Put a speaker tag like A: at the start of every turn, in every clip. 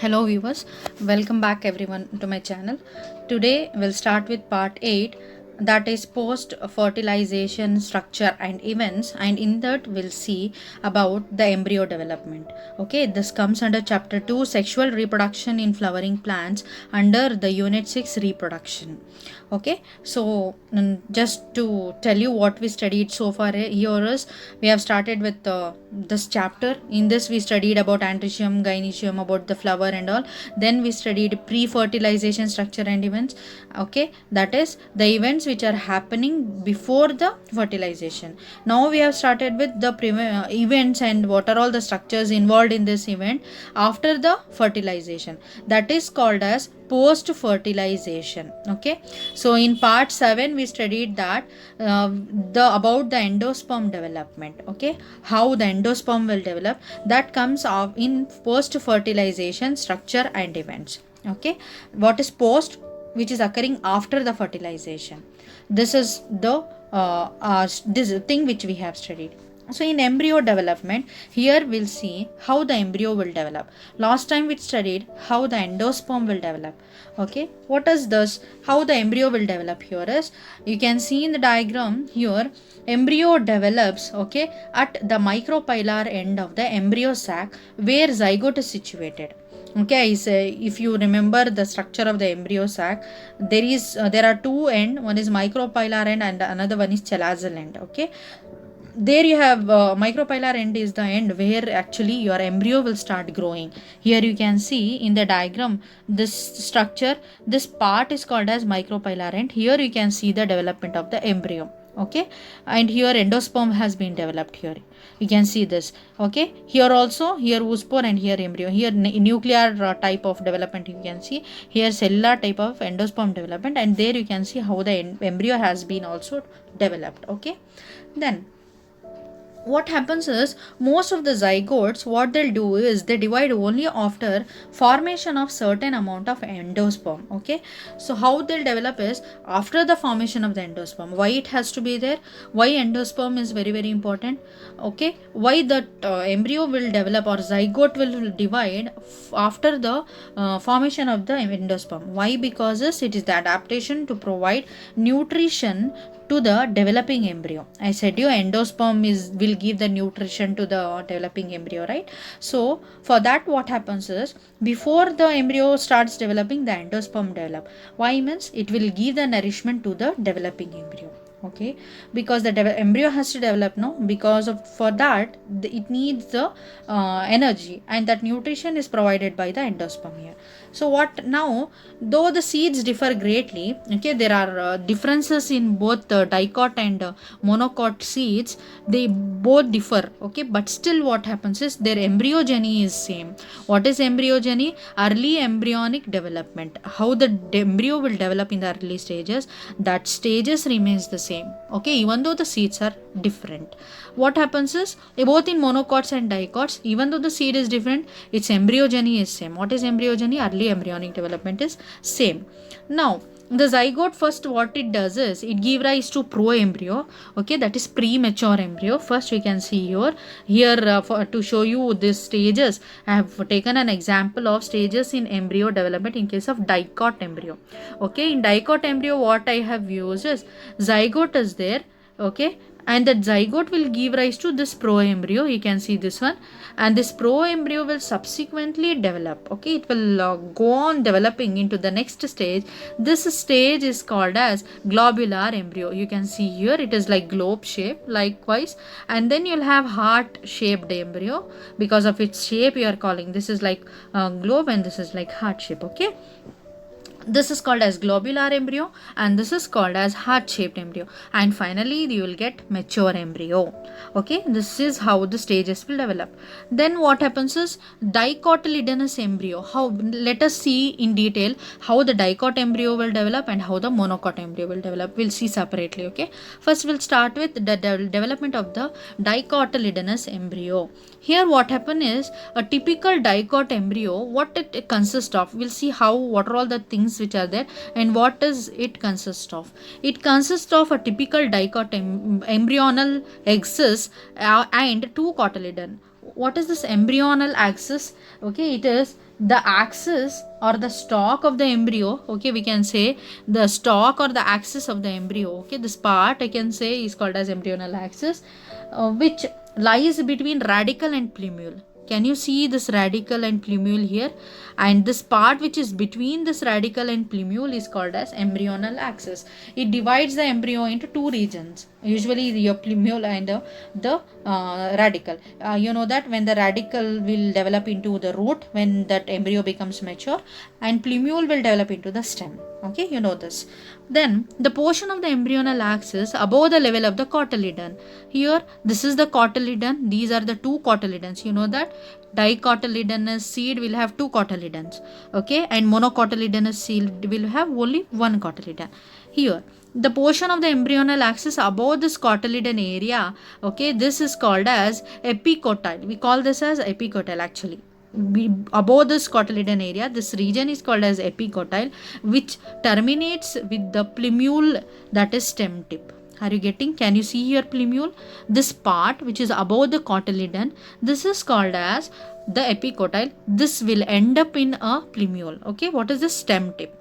A: Hello viewers, welcome back everyone to my channel. Today we'll start with part 8, that is post fertilization structure and events, and in that we'll see about the embryo development. Okay, this comes under chapter 2, sexual reproduction in flowering plants, under the unit 6, reproduction. Okay, so just to tell you what we studied so far here is, we have started with this chapter. In this we studied about androecium, gynecium, about the flower and all. Then we studied pre-fertilization structure and events. Okay, that is the events which are happening before the fertilization. Now we have started with the events and what are all the structures involved in this event after the fertilization, that is called as post fertilization. Okay, so in part 7 we studied that about the endosperm development. Okay, how the endosperm will develop, that comes of in post fertilization structure and events. Okay, what is post, which is occurring after the fertilization. This is the this thing which we have studied. So in embryo development, here we'll see how the embryo will develop. Last time we studied how the endosperm will develop. Okay, what is this, how the embryo will develop? Here is, you can see in the diagram here, embryo develops, okay, at the micropylar end of the embryo sac where zygote is situated. Okay, if you remember the structure of the embryo sac, there are two end, one is micropylar end and another one is chalazal end. Okay, there you have micropylar end is the end where actually your embryo will start growing. Here you can see in the diagram this structure, this part is called as micropylar end. Here you can see the development of the embryo. Okay, and here endosperm has been developed. Here you can see this. Okay, here also, here oospore and here embryo. Here nuclear type of development you can see, here cellular type of endosperm development, and there you can see how the embryo has been also developed. Okay, then what happens is, most of the zygotes, what they'll do is they divide only after formation of certain amount of endosperm. Okay, so how they'll develop is after the formation of the endosperm. Why it has to be there, why endosperm is very very important? Okay, why that embryo will develop or zygote will divide after the formation of the endosperm? Why? Because it is the adaptation to provide nutrition to the developing embryo. I said you endosperm will give the nutrition to the developing embryo, right? So for that what happens is, before the embryo starts developing, the endosperm develop. Why? Means it will give the nourishment to the developing embryo. Okay, because the embryo has to develop, no, because of for that it needs the energy, and that nutrition is provided by the endosperm here. So what now, though the seeds differ greatly, okay, there are differences in both the dicot and monocot seeds, they both differ. Okay, but still what happens is their embryogeny is same. What is embryogeny? Early embryonic development, how the embryo will develop in the early stages, that stages remains the same. Okay, even though the seeds are different. What happens is, both in monocots and dicots, even though the seed is different, its embryogeny is same. What is embryogeny? Early embryonic development is same. Now the zygote, first what it does is it give rise to proembryo. Okay, that is premature embryo. First we can see here to show you these stages, I have taken an example of stages in embryo development in case of dicot embryo. Okay, in dicot embryo what I have used is, zygote is there. Okay, and that zygote will give rise to this proembryo. You can see this one, and this proembryo will subsequently develop. Okay, it will go on developing into the next stage. This stage is called as globular embryo. You can see here it is like globe shape likewise, and then you'll have heart shaped embryo. Because of its shape you are calling this is like globe, and this is like heart shape. Okay, this is called as globular embryo, and this is called as heart shaped embryo, and finally you will get mature embryo. Okay, this is how the stages will develop. Then what happens is dicotyledonous embryo. How, let us see in detail how the dicot embryo will develop and how the monocot embryo will develop. We'll see separately. Okay, first we'll start with the development of the dicotyledonous embryo. Here what happen is, a typical dicot embryo, what it consists of, we'll see how, what are all the things which are there and what does it consist of. It consists of a typical dicot embryonal axis and two cotyledon. What is this embryonal axis? Okay, it is the axis or the stalk of the embryo, okay, we can say the stalk or the axis of the embryo, okay, this part I can say is called as embryonal axis, which lies between radicle and plumule. Can you see this radicle and plumule here? And this part which is between this radicle and plumule is called as embryonal axis. It divides the embryo into two regions, usually your plumule and the radicle. You know that when the radicle will develop into the root when that embryo becomes mature, and plumule will develop into the stem. Okay, you know this. Then the portion of the embryonal axis above the level of the cotyledon. Here, this is the cotyledon. These are the two cotyledons. You know that dicotyledonous seed will have two cotyledons. Okay, and monocotyledonous seed will have only one cotyledon. Here, the portion of the embryonal axis above this cotyledon area, okay, this is called as epicotyle. We call this as epicotyle actually. Above this cotyledon area, this region is called as epicotyle, which terminates with the plumule, that is stem tip. Are you getting? Can you see here plumule? This part which is above the cotyledon, this is called as the epicotyle. This will end up in a plumule. Okay, what is the stem tip?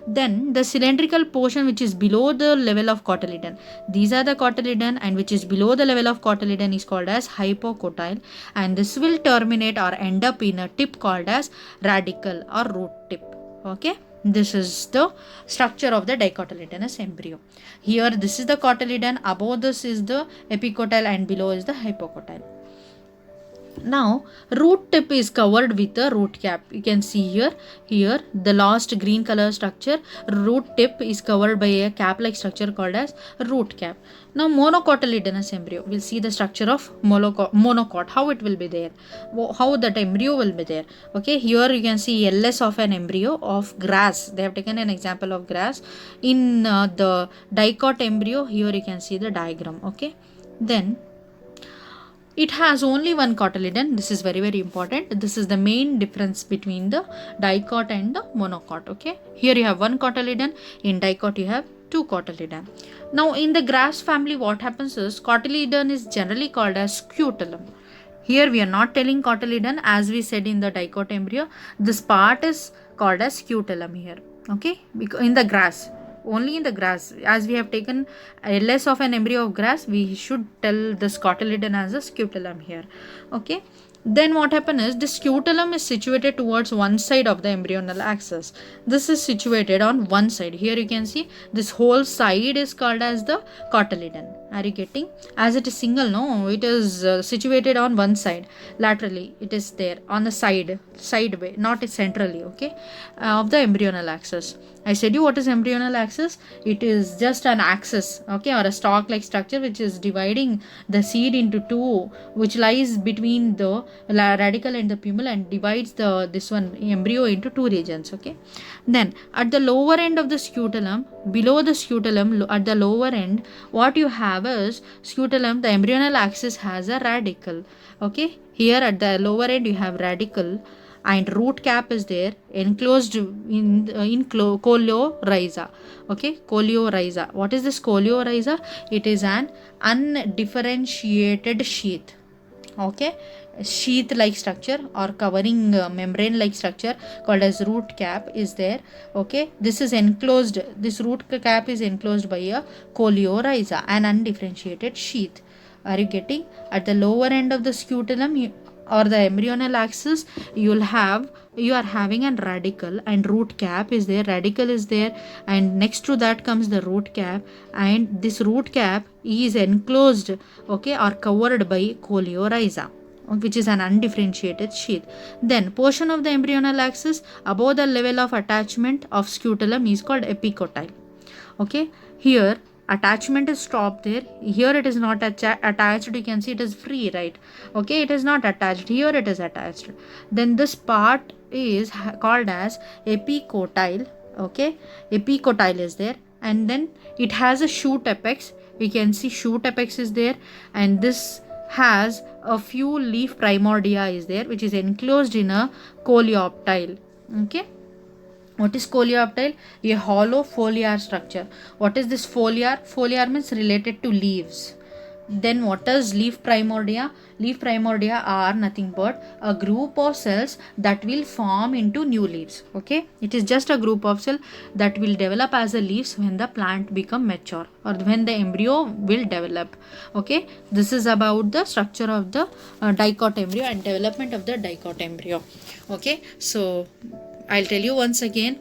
A: Then the cylindrical portion which is below the level of cotyledon, these are the cotyledon, and which is below the level of cotyledon is called as hypocotyle, and this will terminate or end up in a tip called as radicle or root tip. Okay, this is the structure of the dicotyledonous embryo. Here this is the cotyledon, above this is the epicotyle, and below is the hypocotyle. Now root tip is covered with a root cap. You can see here the last green color structure, root tip is covered by a cap like structure called as root cap. Now monocotyledonous embryo, we'll see the structure of monocot, how it will be there, how that embryo will be there. Okay, here you can see LS of an embryo of grass. They have taken an example of grass. In the dicot embryo, here you can see the diagram. Okay, then it has only one cotyledon. This is very, very important. This is the main difference between the dicot and the monocot. Okay, here you have one cotyledon, in dicot you have two cotyledon. Now in the grass family, what happens is cotyledon is generally called as scutellum. Here we are not telling cotyledon, as we said in the dicot embryo. This part is called as scutellum here. Okay, because in the grass, only in the grass, as we have taken LS of an embryo of grass, we should tell this cotyledon as a scutellum here. Okay, then what happens is the scutellum is situated towards one side of the embryonal axis. This is situated on one side. Here you can see this whole side is called as the cotyledon. Are you getting? As it is single, no, it is situated on one side. Laterally it is there on the side way, not centrally. Okay, of the embryonal axis. I said you what is embryonal axis. It is just an axis, okay, or a stalk like structure which is dividing the seed into two, which lies between the radicle and the plumule, and divides the this one embryo into two regions. Okay, then at the lower end of the scutellum, below the scutellum, at the lower end, what you have is scutellum, the embryonal axis has a radicle. Okay, here at the lower end you have radicle, and root cap is there enclosed in coleorhiza. Okay, coleorhiza. What is this coleorhiza? It is an undifferentiated sheath. Okay, sheath like structure or covering membrane like structure called as root cap is there. Okay, this is enclosed, this root cap is enclosed by a coleorhiza, an undifferentiated sheath. Are you getting? At the lower end of the scutellum or the embryonal axis, you are having a radicle, and root cap is there, radicle is there, and next to that comes the root cap, and this root cap is enclosed, okay, or covered by coleorhiza, which is an undifferentiated sheath. Then portion of the embryonal axis above the level of attachment of scutellum is called epicotyle. Okay, here attachment is stopped there. Here it is not attached. You can see it is free, right? Okay, it is not attached. Here it is attached. Then this part is called as epicotyle. Okay, epicotyle is there, and then it has a shoot apex. We can see shoot apex is there, and this has a few leaf primordia is there, which is enclosed in a coleoptile. Okay, what is coleoptile? A hollow foliar structure. What is this foliar? Foliar means related to leaves. Then what is leaf primordia? Leaf primordia are nothing but a group of cells that will form into new leaves. Okay, it is just a group of cells that will develop as a leaves when the plant become mature or when the embryo will develop. Okay, this is about the structure of the dicot embryo and development of the dicot embryo. Okay, so I'll tell you once again.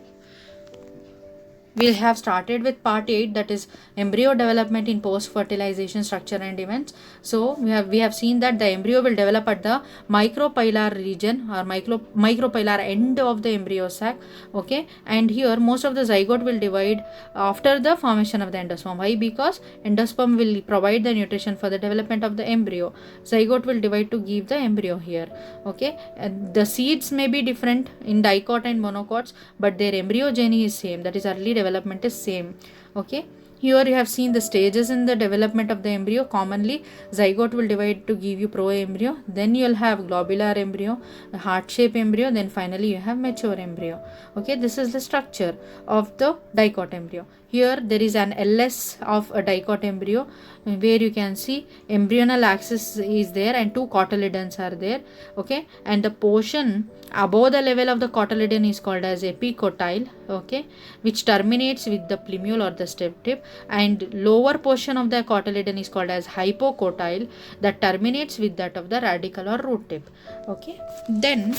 A: We have started with part 8, that is embryo development in post fertilization structure and events. So we have seen that the embryo will develop at the micropylar region or micropylar end of the embryo sac. Okay, and here most of the zygote will divide after the formation of the endosperm. Why? Because endosperm will provide the nutrition for the development of the embryo. Zygote will divide to give the embryo here. Okay, and the seeds may be different in dicot and monocots, but their embryogeny is same, that is early development is same. Okay, here you have seen the stages in the development of the embryo. Commonly zygote will divide to give you pro-embryo, then you'll have globular embryo, heart-shaped embryo, then finally you have mature embryo. Okay, this is the structure of the dicot embryo. Here there is an LS of a dicot embryo where you can see embryonal axis is there and two cotyledons are there. Okay, and the portion above the level of the cotyledon is called as epicotyle. Okay, which terminates with the plumule or the stem tip, and lower portion of the cotyledon is called as hypocotyle, that terminates with that of the radicle or root tip. Okay, then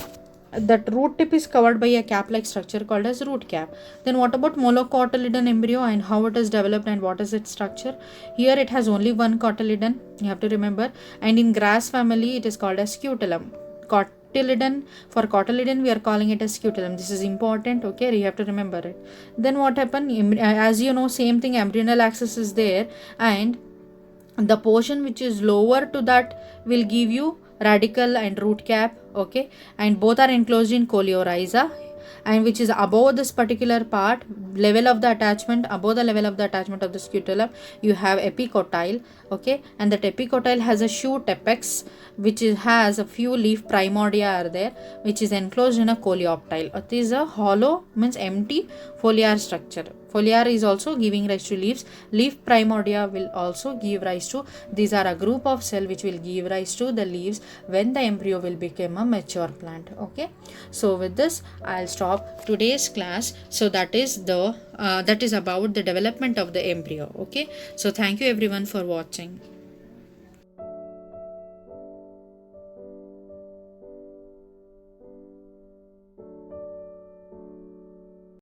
A: that root tip is covered by a cap like structure called as root cap. Then what about monocotyledon embryo and how it is developed and what is its structure? Here it has only one cotyledon, you have to remember, and in grass family it is called as scutellum. Cotyledon, for cotyledon we are calling it as scutellum. This is important. Okay, you have to remember it. Then what happened, as you know, same thing, embryonal axis is there, and the portion which is lower to that will give you radicle and root cap. Okay, and both are enclosed in coleorhiza, and which is above this particular part level of the attachment, above the level of the attachment of the scutellum you have epicotyle. Okay, and that epicotyle has a shoot apex which has a few leaf primordia are there, which is enclosed in a coleoptile. It is a hollow, means empty foliar structure. Foliar is also giving rise to leaves. Leaf primordia will also give rise to, these are a group of cell which will give rise to the leaves when the embryo will become a mature plant. Okay, so with this I'll stop today's class. So that is about the development of the embryo. Okay, so thank you everyone for watching.